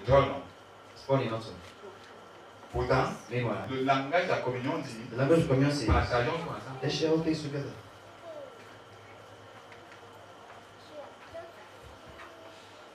drôle, non? It's funny, not so. Pourtant, Meanwhile, le langage de la communion dit, the language of communion says, partageons tout ensemble. let's share all things together.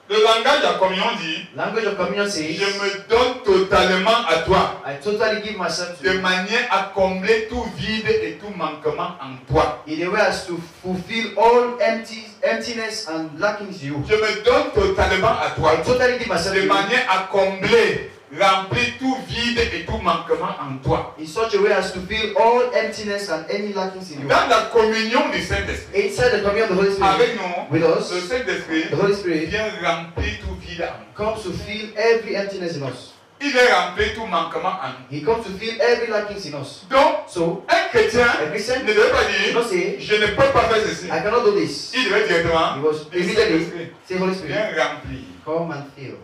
Le langage de la communion dit, Language of communion says, je me donne totalement à toi, I totally give myself to de you, manière à combler tout vide et tout manquement en toi. in a way as to fulfill all emptiness and lackings you. Je me donne totalement à toi, I totally give myself de to you, manière à combler, remplir tout vide et tout manquement en toi. in such a way as to fill all emptiness and any lackings in you. Dans la communion du Saint-Esprit, Inside the communion of the Holy Spirit, avec nous, with us, le Saint-Esprit the Holy Spirit vient remplir tout vide en nous. comes to fill every emptiness in us. Il vient remplir tout manquement en nous. He comes to fill every lackings in us. Donc, So, un chrétien a ne Christian devait pas did dire, not say, je ne peux pas faire ceci. I cannot do this. Il devait directement He was dire, immediately Saint-Esprit, say, Holy Spirit, viens remplir come and fill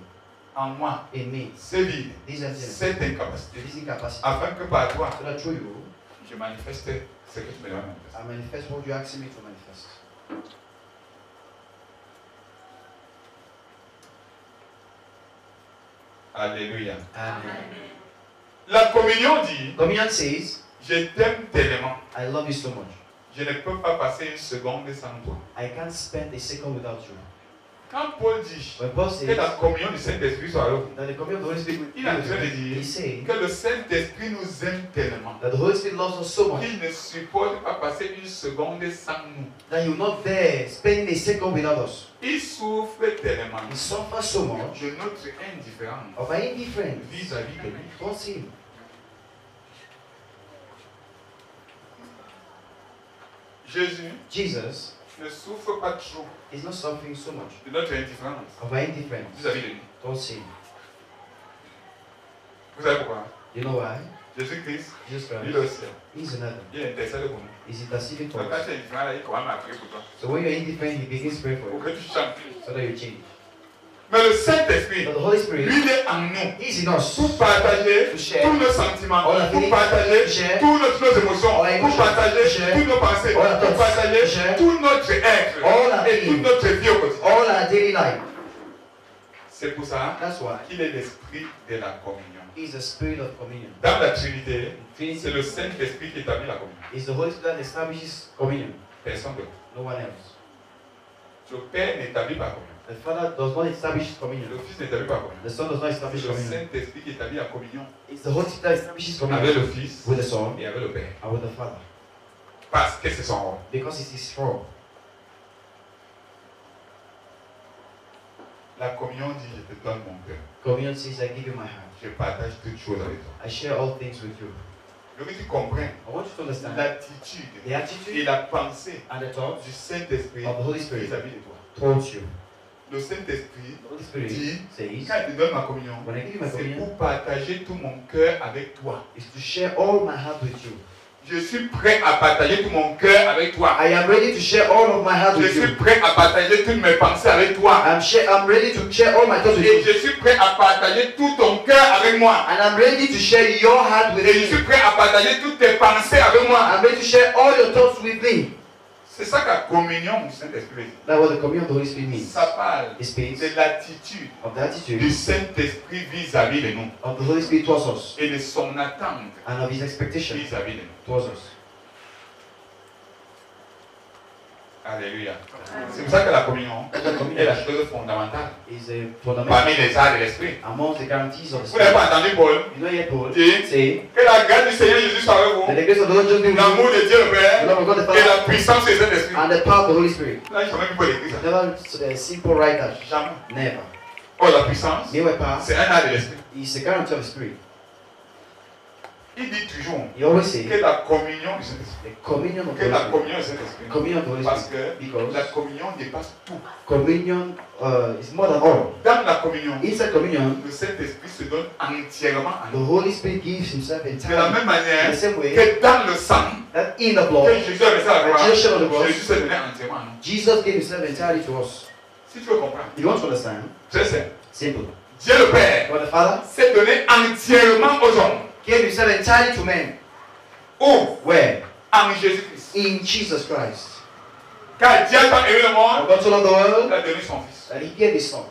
en moi in me ce vide, this emptiness, cette incapacité, this incapacity, afin que par toi, so that through you, je manifeste ce que tu me demandes. I manifest what you ask me to manifest. Alléluia. Amen. La communion dit, Communion says, je t'aime tellement, I love you so much. je ne peux pas passer une seconde sans toi. I can't spend a second without you. Quand Paul dit When Paul que says la communion du Saint-Esprit soit là, that the communion of the Holy Spirit il est en train de he's dire saying que le Saint-Esprit nous aime tellement that the Holy Spirit loves us so much qu'il ne supporte pas passer une seconde sans nous. that you're not there spending a second without us. Il souffre tellement He suffers so much de notre indifférence of our indifference vis-à-vis de lui. towards him. Jésus Jesus ne souffre pas trop is not suffering so much de notre indifférence of our indifference vis-à-vis de lui. towards him. Vous savez pourquoi? You know why? Jésus-Christ, Jesus lui Christ aussi, is in heaven. il intercède pour nous. Is interceding for Donc quand us. tu es indifférent, là, il commence à prier pour toi. So when you're indifferent, he begins to pray for Pour you que tu chantes. so that you change. Mais le Saint-Esprit, But the Holy Spirit lui, il est en nous. is in us Pour partager to share tous nos sentiments, all our pour feelings, partager to share toutes nos émotions, all our pour emotions, partager to share toutes nos pensées, all our pour thoughts, partager to share tout notre être all our et toute feelings, notre vie au quotidien. all our daily life. C'est pour ça That's why qu'il est l'esprit de la communion. He is the spirit of communion. Dans la Trinité, Trinity c'est le Saint-Esprit qui établit la communion. is the Holy Spirit that establishes communion. Personne d'autre. No one else. Le Père n'établit pas la communion. The Father does not establish Le communion. Fils n'établit pas la communion. The Son does not C'est establish le communion. Saint-Esprit qui établit la communion It's the Holy Spirit that establishes avec communion le Fils with the Son et avec le Père. and with the Father. Parce que c'est son rôle. Because it is strong. La communion dit, je te donne mon cœur. Communion says, I give you my heart. Je partage toutes choses avec toi. I share all things with you. Je veux que tu comprennes I want you to understand l'attitude the et attitude la pensée and the thoughts du Saint-Esprit of the Holy Spirit vis-à-vis de toi. towards you. Le Saint-Esprit The Holy Spirit dit, says, quand je te donne ma communion, when I give you my c'est communion, pour partager tout mon cœur avec toi. is to share all my heart with you. Je suis prêt à partager tout mon cœur avec toi. I am ready to share all of my heart Je with suis you. prêt à partager toutes mes pensées avec toi. I'm ready to share all my thoughts with Et you. je suis prêt à partager tout ton cœur avec moi. And I'm ready to share your heart with Et je me. suis prêt à partager toutes tes pensées avec moi. I'm ready to share all your thoughts with me. C'est ça que la communion du Saint-Esprit dit. That's what the communion of the Holy Spirit means. Ça parle It speaks de l'attitude of the attitude du Saint-Esprit vis-à-vis de nous of the Holy Spirit towards us et de son attente and of his expectation vis-à-vis de nous. towards us. Alléluia. C'est pour ça que la communion That's why est communion la chose fondamentale is a fundamental parmi les arts de l'esprit. among the guarantees of the Vous n'avez Spirit. pas entendu Paul You know yet Paul dire say que la grâce du Seigneur Jésus soit avec that vous, the grace of the Lord just be with l'amour you, de Dieu le the Père love of God the et Father, la puissance du Saint-Esprit. and the power of the Holy Spirit. Là, il ne faut même pas l'écrire ça. Never simple write that. Jamais. Never. Oh, la puissance, Meanwhile, power c'est un art de l'esprit. is a guarantee of the Spirit. Il dit toujours He always say que la communion du Saint-Esprit. the communion of Que the la Holy Spirit. communion du Saint-Esprit. Communion of the Holy Parce Spirit. que Because la communion dépasse tout. communion is more than all. Dans la communion, Inside communion, le Saint-Esprit se donne entièrement à the nous. Holy Spirit gives himself De la entirely. même In manière the same way que dans le sang, that in the que blood, Jésus a versé à la croix, Jesus shed on the cross, Jésus s'est donné entièrement à nous. Jesus gave himself entirely to us. Si tu veux comprendre, You want to understand? très simple. Simple. Dieu le Père God the Father s'est donné entièrement aux hommes. gave himself entirely to men. Où? Where? En Jésus-Christ. In Jesus Christ. Car Dieu a tant aimé le For monde, God so loved the il world a donné son Fils. that he gave his son.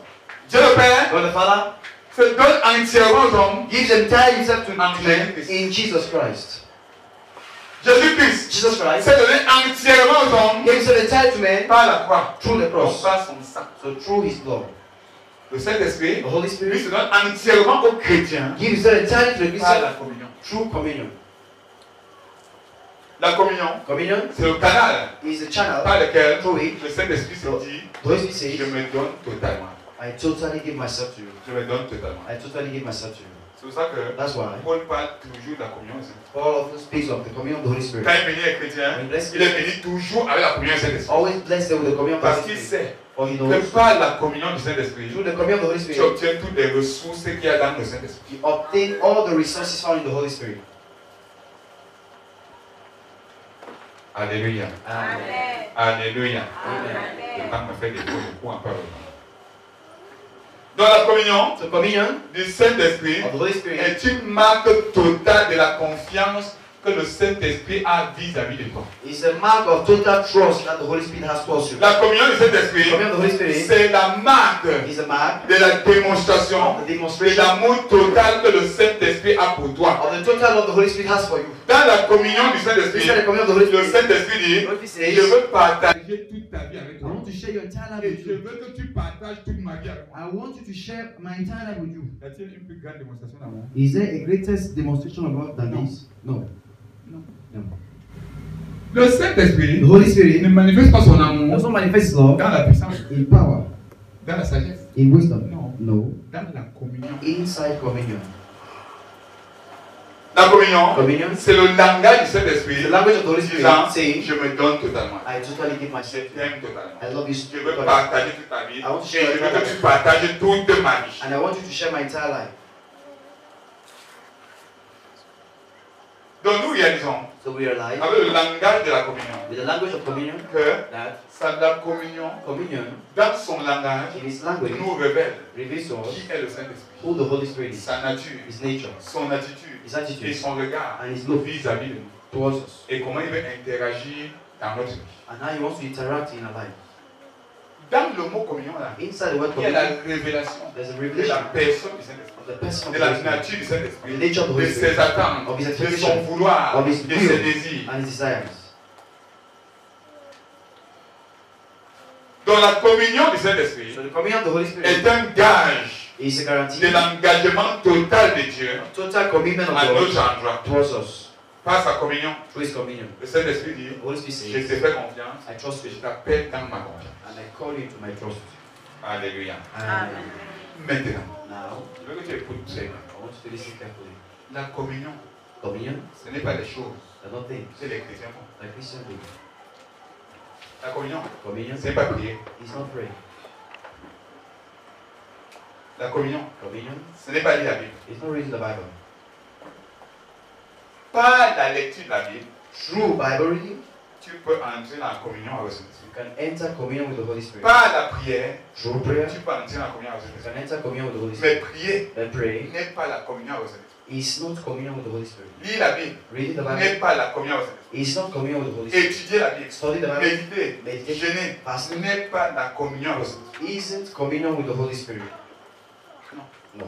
Dieu le Père God the Father Se donne entièrement aux hommes. Gives entire himself to En man Jésus-Christ. in Jesus Christ. Jésus-Christ Jesus Christ s'est donné entièrement aux hommes gave himself entire to man par la croix. through the Donc cross. par son sang. So through his blood. Le Saint-Esprit, The Holy lui, Spirit se donne entièrement aux chrétiens gives himself entirely to the par la Christian communion. through communion. La communion, Communion c'est le canal is the channel par lequel through which le Saint-Esprit se dit, the Holy Spirit je says, me donne totalement. I totally give myself to you. Je me donne totalement. I totally give myself to you. C'est pour ça que That's why Paul parle toujours de la communion. Paul often speaks of the communion of the Holy Quand Spirit. il bénit les chrétiens, When he blesses il est béni toujours avec la communion du Saint-Esprit. always bless them with the communion of the Parce Holy qu'il Spirit. sait For he que knows par la communion du Saint-Esprit, through the communion of the Holy tu Spirit, obtiens toutes les ressources qu'il y a dans le Saint-Esprit. you obtain all the resources found in the Holy Spirit. Alléluia. Amen. Alléluia. Amen. Le temps me fait des coups en parole. Dans la communion So communion du Saint-Esprit of the Holy Spirit est une marque totale de la confiance que le Saint-Esprit a vis-à-vis de toi. is a mark of total trust that the Holy Spirit has towards you. La communion du The Saint-Esprit, communion of the Holy Spirit c'est la marque is a mark de la démonstration of the de demonstration l'amour total que le Saint-Esprit a pour toi. of the total love the Holy Spirit has for you. Dans la communion du Saint-Esprit, Inside the communion of the Holy le Spirit, Saint-Esprit dit, the Holy Spirit je says, veux partager toute ta vie avec I toi. want to share your entire life Et with je you. veux que tu partages toute ma vie avec moi. I want you to share my entire life with you. Y a-t-il une plus grande démonstration d'amour? Is there a greatest demonstration of love than No. this? No. No. Le Saint-Esprit The Holy Spirit ne manifeste pas son amour does not manifest his love dans la puissance, in power, dans la sagesse, in wisdom. Non. No. dans la communion. Inside communion. La communion, Communion c'est le langage du is Saint-Esprit the language of the Holy disant, Spirit saying, je me donne totalement. I totally give Je myself to you. t'aime totalement. I love you Je veux totally. partager toute ta vie. I want to Et share je veux my que life. tu partages toute ma vie. And I want you to share my entire life. Donc nous réalisons, So we realize avec le langage de la communion, with the language of communion que that la communion, communion dans son langage, in its language nous révèle reveals to us qui est le Saint-Esprit, who the Holy Spirit is, sa nature, his nature, son attitude his et attitude, son regard and his look vis-à-vis de nous. towards us, Et comment il veut interagir dans notre vie. and how he wants to interact in our life. Dans le mot communion, là, Inside the word il y a la communion, révélation there's a de revelation la personne du Saint-Esprit, of the person of de the Holy la Spirit, nature du Saint-Esprit, the nature of the de Holy ses Spirit, attentes, of his de son expectation, vouloir, of his de will, ses désirs. and his desires. Donc la communion du Saint-Esprit So the communion of the Holy Spirit est un gage is a guarantee de l'engagement total de Dieu of total commitment of à notre God endroit. towards us Par sa communion, through his communion. le Saint-Esprit dit, The Holy Spirit je says, te fais confiance, I trust je you, t'appelle dans ma confiance. and I call you to my trust. Alléluia. Amen. Maintenant, Now, je veux que tu écoutes très bien. I want you to listen carefully. La communion, Communion ce n'est pas des choses are not things que les chrétiens font. that Christians do. La communion, Communion ce n'est pas prier. is not prayer. La communion, Communion ce n'est pas lire la Bible. is not reading the Bible. Par la lecture de la Bible, Through Bible reading, tu peux entrer dans la communion avec le Saint-Esprit. you can enter communion with the Holy Spirit. Par la prière, Through prayer, tu peux entrer dans la communion avec le you Saint-Esprit. can enter communion with the Holy Mais Spirit. prier But praying n'est pas la communion avec le Saint-Esprit. is not communion with the Holy Spirit. Lire la Bible Reading the Bible n'est pas la communion avec le Saint-Esprit. is not communion with the Holy Spirit. Étudier la Bible, Study the Bible, méditer, meditation, jeûner, ce fasting n'est pas la communion avec le Saint-Esprit. isn't communion with the Holy Spirit. Non. No.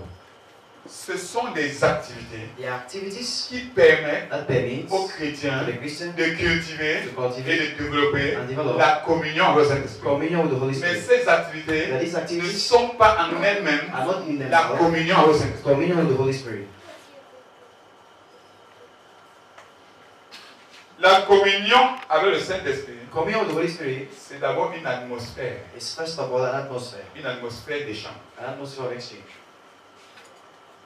Ce sont des activités The activities qui permettent that permits aux to chrétiens the Christian de cultiver to et cultivate de développer and develop la communion avec le Saint-Esprit. communion with the Holy Mais Spirit. ces activités That these ne activities sont pas en elles-mêmes are not in la themselves communion avec le Saint-Esprit. communion with the Holy Spirit. La communion avec le Saint-Esprit, Communion with the Holy Spirit c'est d'abord une atmosphère is first of all an atmosphere d'échange. of exchange.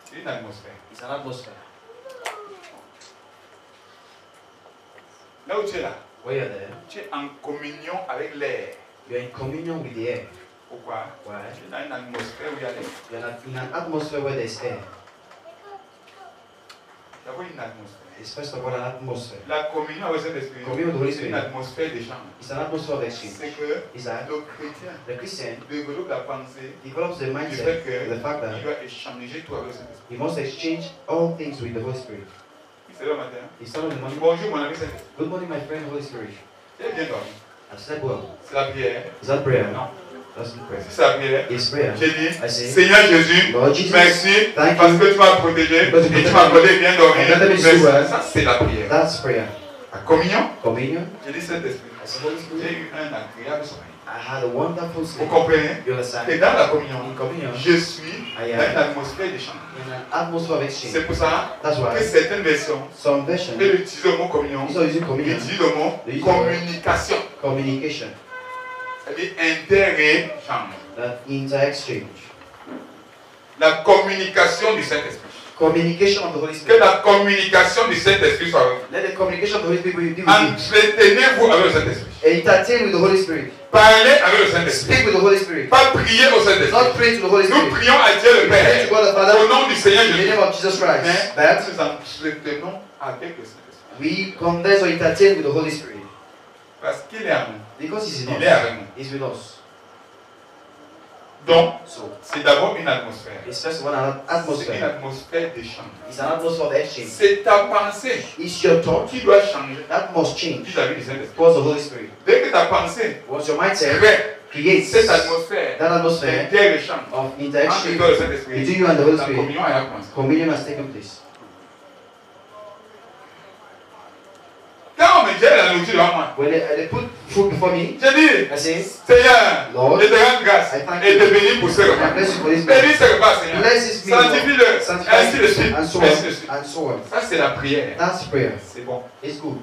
C'est une atmosphère. It's an atmosphere. Là où tu es là, While you're there, tu es en communion avec l'air. you're in communion with the air. Pourquoi? Why? Tu es dans une atmosphère où il y a l'air. You're not in an atmosphere where there's air. D'abord une atmosphère. It's first of all an atmosphere. La communion avec cet esprit, Communion with the Holy c'est une Spirit atmosphère d'échange. is an atmosphere of exchange. C'est que Is that le chrétien the Christian développe la pensée develops the du mindset, fait que the fact that il doit échanger tout avec cet esprit. he must exchange all things with the Holy Spirit. C'est le matin. It's not in the morning. Bonjour mon ami Saint-Esprit. Good morning, my friend, Holy Spirit. Tu as bien dormi. I slept well. C'est la prière. Is that prayer? Non. That's the prayer. C'est la prière. It's prayer. J'ai dit, I say, Seigneur Jésus, Lord Jesus, merci thank parce you. que tu m'as protégé Because you et tu protected m'as me. accordé bien dormir. And let me Merci. see where- Ça, c'est la prière. That's prayer. La communion, Communion. j'ai dit Saint-Esprit. I said, Holy J'ai Spirit, eu un agréable sommeil. I had a wonderful Vous sleep. comprenez? You understand? Et dans la communion, In communion, je suis I dans am une atmosphère d'échange. in an atmosphere of exchange. C'est pour ça That's que why certaines versions, some versions, elles utilisent le mot communion, instead of using communion, utilisent le mot They use communication. communication, C'est-à-dire inter-échange. that inter-exchange. La communication du Saint-Esprit. Communication of the Holy Que Spirit. la communication du Saint-Esprit soit avec vous. Let the communication of the Holy Spirit be with you. Entretenez-vous avec le Saint-Esprit. Entertain with the Holy Spirit. Parlez avec le Saint-Esprit. Speak with the Holy Spirit. Pas prier au Saint-Esprit. Not pray to the Holy Nous Spirit. prions à Dieu le Pray Père. to God the Father. Au nom du Seigneur In the Jésus. name of Jesus Christ. Mais But nous entretenons avec le Saint-Esprit. we converse or entertain with the Holy Spirit. Parce qu'il est à nous. Because He's in Il est us. avec nous. He's with us. Donc, So, c'est d'abord une atmosphère. it's just one C'est une atmosphere. atmosphère d'échange. It's an atmosphere of exchange. C'est ta pensée It's your thought qui doit changer that must change vis-à-vis du Saint-Esprit. towards the Holy Spirit. Dès que ta pensée Once your mindset crée creates cette atmosphère that atmosphere d'inter-échange of entre interaction toi et le Saint-Esprit, between you and the Holy la Spirit, communion a commencé. communion has taken place. Quand on me jette la nourriture devant moi, When they put food before me, je dis, I say, Seigneur, Lord, je te rends grâce I thank et you. te bénis pour ce I repas. bless you for this Bénis meal. ce repas, Seigneur. Bless this meal, Lord. Sanctifie-le, ainsi de suite, and so ainsi de on, suite. and so on. Ça, c'est la prière. That's prayer. C'est bon. It's good.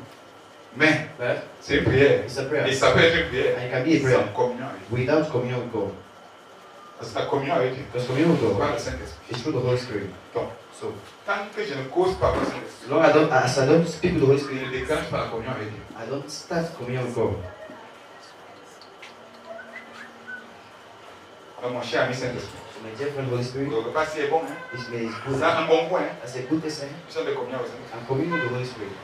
Mais, But c'est une prière. it's a prayer. Et ça peut être une prière And it can be a prayer sans communion avec Dieu. without communion with God. Parce que la communion avec Dieu, Because communion with c'est par God le Saint-Esprit. is through the Holy Spirit. Donc, So, tant que je ne cause pas par le Saint-Esprit, as long as I don't speak with the Holy je Spirit, ne déclenche pas la communion avec Dieu. I don't start communion with God. Alors, mon cher ami Saint-Esprit, So my dear friend Holy Spirit, le repas si est bon, hein? this meal is good. C'est un bon point. Hein? That's a good test. Nous sommes de communion avec Saint-Esprit. I'm communing with the Holy Spirit.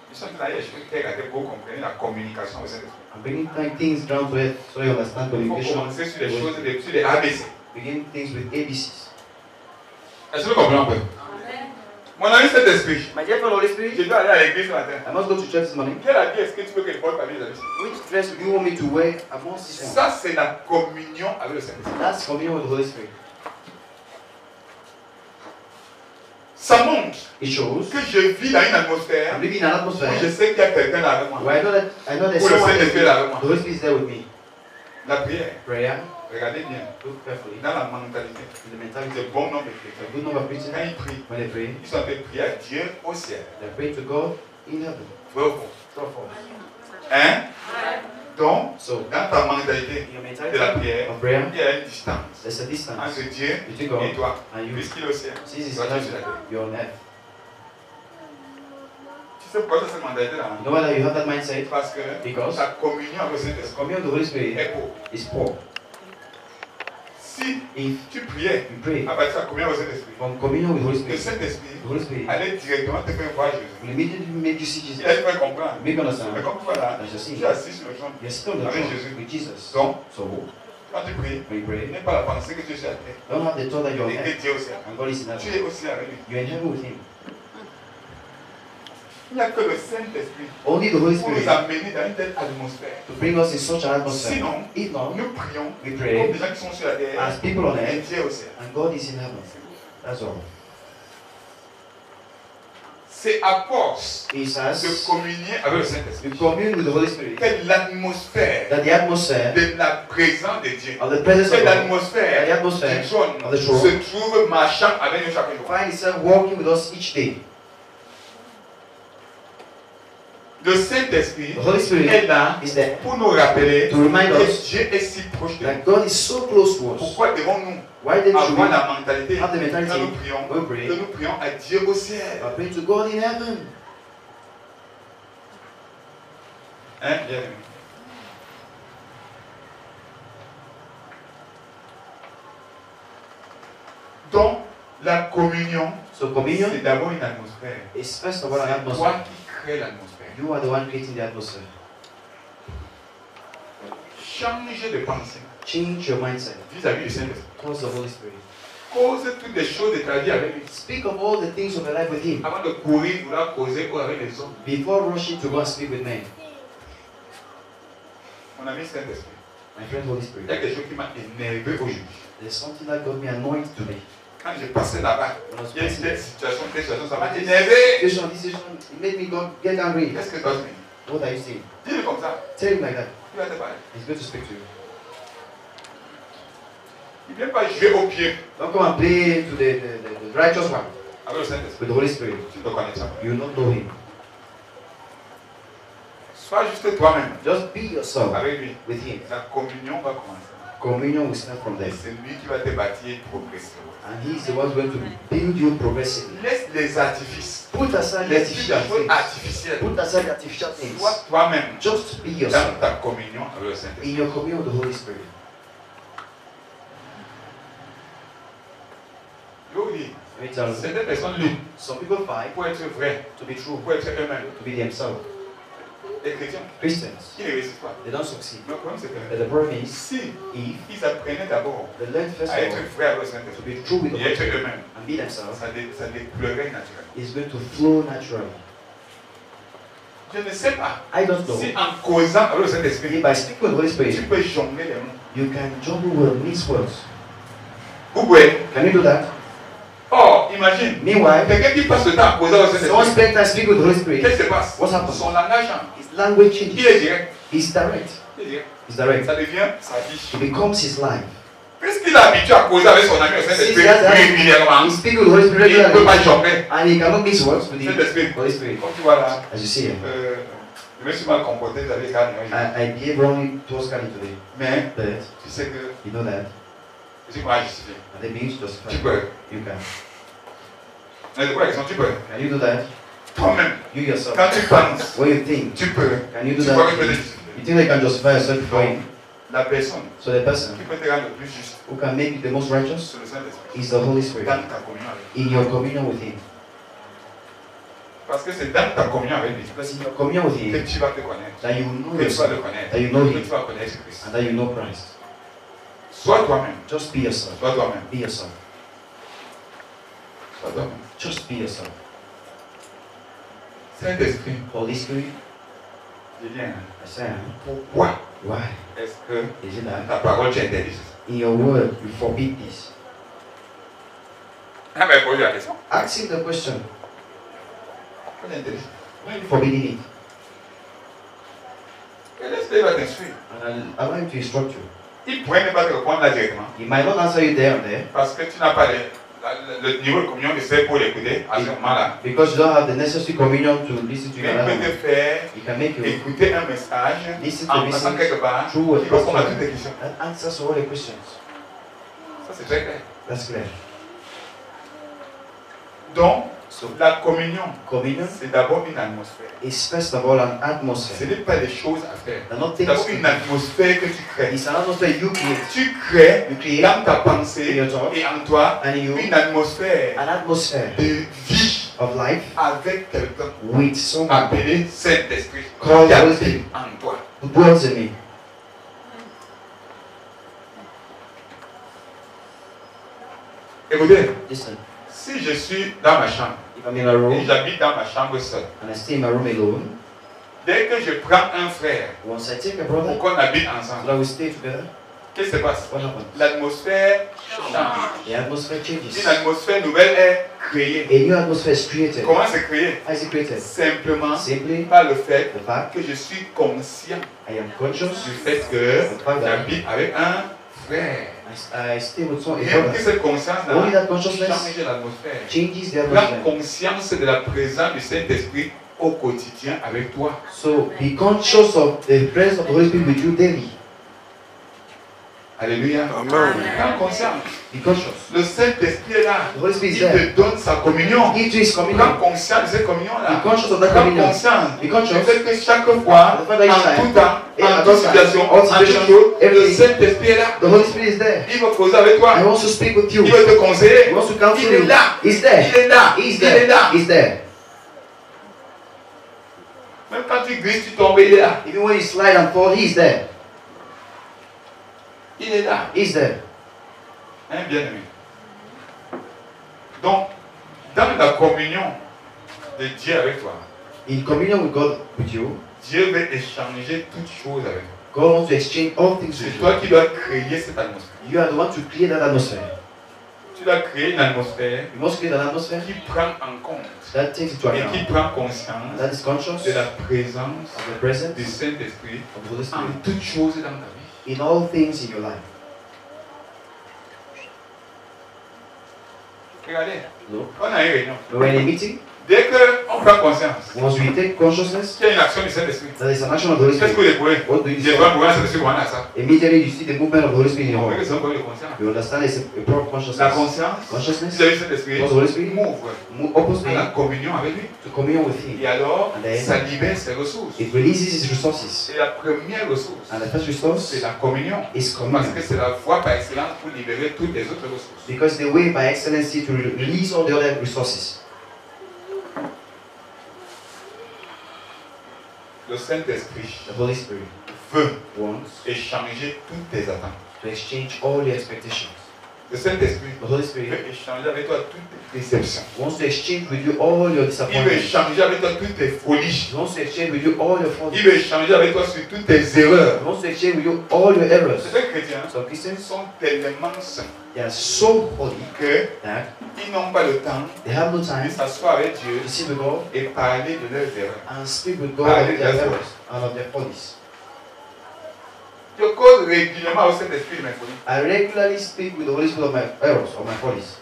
Nous sommes là, je suis terre à terre pour comprendre la communication avec Saint-Esprit. I'm bringing things down to earth so you understand Il faut communication. commencer sur les choses, sur les ABC. Begin things with ABCs. Est-ce que vous comprenez un peu? Mon ami Saint-Esprit, My dear friend Holy je Spirit, dois aller à l'église ce matin. I must go to church this morning. Quel habit est-ce que tu veux que je porte parmi les habits? Which dress do you want me to wear amongst this one? Ça, c'est la communion avec le Saint-Esprit. That's communion with the Holy Spirit. Ça montre It shows que je vis dans une atmosphère I'm living in an où je atmosphere sais qu'il y a quelqu'un là avec moi. where I know there's Où le someone Saint-Esprit est there. là avec The moi. Holy Spirit is there with me. La prière, Prayer, regardez bien, look carefully. dans la mentalité, In the mentality c'est bon nombre de of a chrétiens. good number of Christians, Quand ils prient, when they pray, ils sont en train de prier à Dieu au ciel. they pray to God in heaven. Vrai ou faux? True or false? Hein? Donc, So, dans ta mentalité in your de la mentality prière, of prayer, il y a une distance there's a distance entre Dieu between et God toi. and you. Puisqu'il est au ciel, Since it's toi tu es sur la heaven, terre. you're on earth. Tu sais pourquoi tu as cette mentalité-là? You know why you have that mindset? Parce que Because ta communion avec le the Saint-Esprit communion of the Holy Spirit est pour. is poor. Si If tu priais you pray à partir de la communion avec le Saint-Esprit, from communion with the Holy le Spirit, Saint-Esprit the Holy Spirit allait directement te faire voir Jésus. will immediately make you see Il Jesus. allait te faire comprendre. Make you understand. Mais comme tu vois là, As you see, tu es assis sur le trône. you're still on the Avec throne Jésus. with Jesus. Donc, So, quand tu pries, when you il pray, n'est pas la pensée que tu es sur la terre. don't have the thought that you're on Et que earth Dieu est au ciel. and God is in Tu heaven. es aussi avec lui. You're in heaven with Him. Il n'y a que le Saint-Esprit Only the Holy pour nous Spirit amener dans une telle atmosphère. to bring us in such an atmosphere. Sinon, If not, nous prions we comme pray des gens qui sont sur la terre as people on et earth Dieu est au ciel. and God is in heaven. That's all. C'est à force It de says communier avec le Saint-Esprit we commune with the Holy Spirit que l'atmosphère that the atmosphere de la présence de Dieu, of the presence que of God, l'atmosphère the atmosphere du trône of the throne se trouve marchant avec nous chaque jour. find itself walking with us each day. Le Saint-Esprit The Holy Spirit est là is there pour nous rappeler to remind que us Dieu est si proche de nous. that God is so close to us. Pourquoi devons-nous Why then should we avoir la mentalité have the quand mentality nous prions, when we pray que nous prions à Dieu au ciel? I pray to God in heaven? Hein, bien aimé. Donc, la communion, So communion c'est d'abord une atmosphère. is first of all an C'est atmosphere. toi qui crée l'atmosphère. You are the one creating the atmosphere. Change de pensée Change your mindset vis-à-vis du Saint-Esprit. towards the Holy Spirit. Cause toutes les choses de ta vie avec lui. Speak of all the things of your life with Him Avant de courir, vouloir causer ou avec les hommes. before rushing to go and speak with men. Mon ami Saint-Esprit. My friend Holy Il y Spirit. a quelque chose qui m'a énervé aujourd'hui. There's something that got me annoyed today. Quand j'ai passé là-bas, When I was il y a une passing telle this situation, ça m'a énervé. situation, it made me get angry. Qu'est-ce que tu as dit? What are you saying? Dis-le comme ça. Tell him like that. Il va te parler. He's going to speak to you. Il ne vient pas jouer au pied Don't come and play to the righteous one avec le Saint-Esprit. with the Holy Spirit. Tu ne le connais pas. You will not know him. Sois juste toi-même Just be yourself avec lui. with him. La communion va commencer. Communion will start from Et there. c'est lui qui va te bâtir progressivement. And he's the one going to build you progressively. Laisse les artifices, Put aside the les artificial choses things. artificielles. Put aside the artificial things. Sois toi-même Just be dans yourself ta communion avec le Saint-Esprit. in your communion with the Holy Spirit. Je vous dis, Let me tell you, certaines personnes luttent some people fight pour être vrais, to be true, pour être eux-mêmes. to be themselves. Les chrétiens Christians, qui ne réussissent pas. they don't succeed. Mais le problème, c'est But que the problem is, si if ils apprenaient d'abord they learn first à of être all vrais avec le to Saint-Esprit be true with the et Holy être Spirit eux-mêmes, and be themselves, ça découlerait naturellement. it's going to flow naturally. Je ne sais pas I don't know. si en causant avec le Saint-Esprit, If by speaking with the Holy tu Spirit, peux jongler les mots. you can jumble with mixed words. Vous pouvez. Can you do that? Or, imagine, Meanwhile, quelqu'un qui passe le temps à causer avec le someone Saint-Esprit. spends time speaking with the Holy Spirit, Qu'est-ce qui se passe? What's happened? Son langage change. his language Il est changes. direct. He's direct. Il est direct. He's direct. Ça devient sa vie. It becomes his life. Puisqu'il est habitué à causer avec son ami le Since Saint-Esprit he has that, régulièrement, he speaks with the Holy Spirit il ne peut pas regularly, jongler. and he cannot mix words with the Saint-Esprit. Holy Spirit. Comme tu vois là, As you see here, je me suis mal comporté avec Kanye. I behave wrongly towards Kali today. Mais But tu sais que you know that, je suis mal justifié. and they begin to justify. Tu peux. You can. Mais de quoi tu peux? Can you do that? Toi-même, You yourself. quand tu penses, What you think? tu peux. Can you do Tu vois que tu peux te that? justifier. You think they can justify yourself before him? La personne So the person qui peut te rendre le plus juste, who can make you the most righteous c'est le Saint-Esprit. is the Holy Spirit. Dans ta communion avec lui. In your communion with him. Parce que c'est dans ta communion avec lui Because in your communion with que him, tu vas te connaître, that you know que tu vas le yourself, connaître, that you know que him, tu vas connaître Christ. and that you know Christ. Sois toi-même. Just be yourself. Sois toi-même. Be yourself. Sois toi-même. Just be yourself. Saint-Esprit, Holy Spirit, je viens. I say, Pourquoi why est-ce que is it dans that ta parole tu interdis ça? in your word you forbid this? Ah, mais pose la question. Ask him the question. Pourquoi tu interdis? Why are you forbidding it? Et l'Esprit va t'instruire. And I'll allow him to instruct you. Il pourrait ne pas te répondre là directement. He might not answer you there and there Parce que tu n'as pas le niveau de communion nécessaire pour l'écouter à ce moment-là. because you don't have the necessary communion to listen to Mais you. il peut te faire He can make you écouter un message listen to en passant message quelque part through a qui répond à toutes pastor tes questions. that answers all the questions. Ça, c'est très clair. That's clear. Donc, So la communion, communion c'est d'abord une atmosphère. is first of all an Ce atmosphere. n'est pas des choses à faire. They're not C'est things d'abord to une do. atmosphère que tu crées. It's an atmosphere you create. Tu crées You create dans ta in pensée your thoughts et en toi and in you une atmosphère an atmosphere de vie of life avec quelqu'un with someone appelé Saint-Esprit called qui the Holy habite Spirit en toi. who dwells in me. Écoutez, Listen, si je suis dans ma chambre if I'm in a et room j'habite dans ma chambre seul, and I stay in my room alone, dès que je prends un frère once I take a pour brother qu'on habite so ensemble, that we stay together, qu'est-ce qui se passe? what happens? L'atmosphère change. The atmosphere changes. Une atmosphère nouvelle est créée. A new atmosphere is created. Comment c'est créé? How is it created? Simplement Simply par le fait the fact que je suis conscient I am conscious du fait que j'habite avec un frère. I stay with someone, a Rien que brother. cette conscience-là Only that consciousness change l'atmosphère. changes the Prends atmosphere. conscience de la présence du Saint-Esprit au quotidien avec toi. So be conscious of the presence of the Holy Spirit with you daily. Alléluia. Amen. Prends conscience. Be conscious. Le Saint-Esprit est là. The Holy Spirit is Il there. te donne sa communion. Give to his Prends communion. conscience de cette Be communion-là. conscious of that Prends communion. conscience Be du conscious. fait que chaque fois, The fact that each en time, tout temps, in en all toute times, situation, all en toute situations, chose, le everything, Saint-Esprit est là. the Holy Spirit is there. Il va causer avec toi. He wants to speak with you. Il va te He conseiller. wants to counsel Il est you. là. He's there. Il est là. He's Il est there. là. He's there. Même quand tu glisses, tu tombes, il est là. Even when you slide and fall, he's there. Il est là. He's there. Hein, bien-aimé. Donc, dans la communion de Dieu avec toi, In communion with God with you, Dieu veut échanger toutes choses avec toi. God wants to exchange all things C'est with you. toi qui dois créer cette atmosphère. You are the one to create that atmosphere. Tu dois créer une atmosphère You must create an atmosphere qui prend en compte that takes into et qui account, prend conscience that is conscious de la présence of the presence du Saint-Esprit of the Holy en Spirit toutes choses dans ta vie. in all things in your life. Regardez, Look, on a une réunion. we're in a meeting. Dès qu'on prend conscience Once we take consciousness, qu'il y a une action du Saint-Esprit, that is an action of the Holy qu'est-ce que Spirit. vous découvrez? What do you J'ai see? pas mouvement Saint-Esprit, on a ça. Immediately you see the movement of the Holy Spirit in your On voit heart. que c'est un problème de conscience. You understand it's a proper La consciousness. conscience, Consciousness si vous avez le Saint-Esprit, was the Holy Spirit. m'ouvre Opens à la me communion avec lui. to communion with Him. Et alors, And then ça libère ses ressources. it releases His resources. Et la première ressource, And the first resource c'est la communion. is Parce communion. que c'est la voie par excellence pour libérer toutes les autres ressources. Because the way by excellency to release all the other resources. Le Saint-Esprit The Holy Spirit veut wants échanger toutes tes attentes. to exchange all your expectations. Le Saint-Esprit The Holy veut Spirit échanger avec toi toutes tes déceptions. wants to exchange with you all your Il veut disappointments. échanger avec toi toutes tes folies. He wants to exchange with you all your faults. Il veut échanger avec toi sur toutes tes erreurs. He wants to exchange with you all your errors. Ces chrétiens Some Christians, sont tellement saints they are so holy that qu'ils n'ont pas le temps they have no de time s'asseoir avec Dieu to sit with God et parler de leurs erreurs. and speak with God of their errors and of their follies. Je cause régulièrement au Saint-Esprit de mes folies. I regularly speak with the Holy Spirit of my errors, of my follies.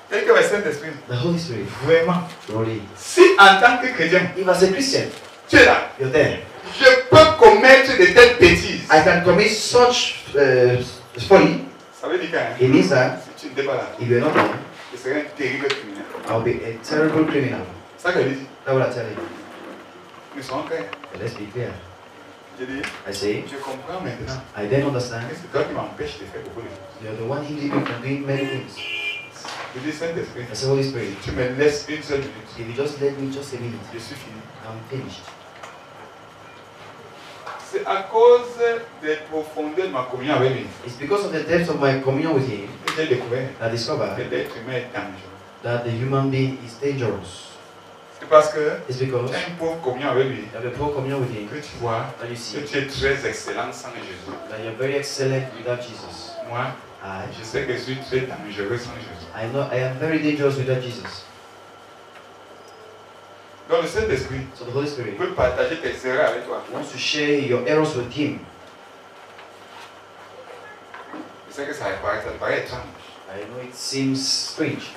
Tel que le Saint-Esprit, The Holy Spirit, vraiment. really. Si en tant que chrétien, If as a Christian, tu es là, you're there, je peux commettre de telles bêtises. I can commit such folly. Ça veut dire que It means that si tu n'étais pas là, if you're not there, je serais un terrible criminel. I'll be a terrible criminal. C'est ça que je dis. That's what I tell you. Nous sommes clairs. But let's be clear. Je dis, I say, je comprends maintenant. I then understand Que c'est toi qui m'empêche de faire beaucoup de choses. you're the one hindering me from doing many things. Je dis, Saint-Esprit, I say, Holy Spirit, tu me laisses une seule minute. if you just let me just a minute, Je suis fini. I'm finished. C'est à cause des profondeurs de ma communion avec lui It's because of the depth of my communion with Him que j'ai découvert that I discovered que l'être humain est dangereux. that the human being is dangerous. C'est parce que It's because tu as une pauvre communion avec lui you have a poor communion with Him que tu vois that you que see tu es très excellent sans Jésus. that you're very excellent without Jesus. Moi, I je sais que je suis très dangereux sans Jésus. know I am very dangerous without Jesus. Donc le Saint-Esprit So the Holy Spirit peut partager tes erreurs avec toi. wants to share your errors with Him. Je sais que ça paraît étrange. I know it seems strange.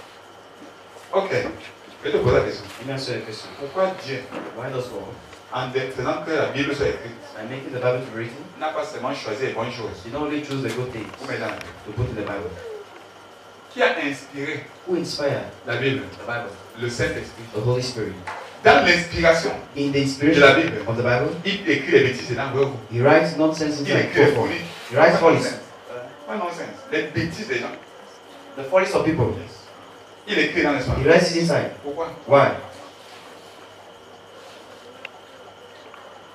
Ok, je vais te poser la question. Let me answer your question. Pourquoi Dieu, Why does God, en faisant que la Bible soit écrite, by making the Bible to be written, n'a pas seulement choisi les bonnes choses He not only choose the good things pour mettre dans la Bible? to put in the Bible? Qui a inspiré Who inspired la Bible? the Bible? Le Saint-Esprit. The Holy Spirit. Dans l'inspiration, In the de inspiration la Bible, of the Bible, il écrit les bêtises dedans. He writes nonsense Il inside. écrit les folies. He writes Pas follies. nonsense. Pas nonsense. Les bêtises des gens. The follies of people. Il écrit dans He l'espace. writes it inside. Pourquoi? Why?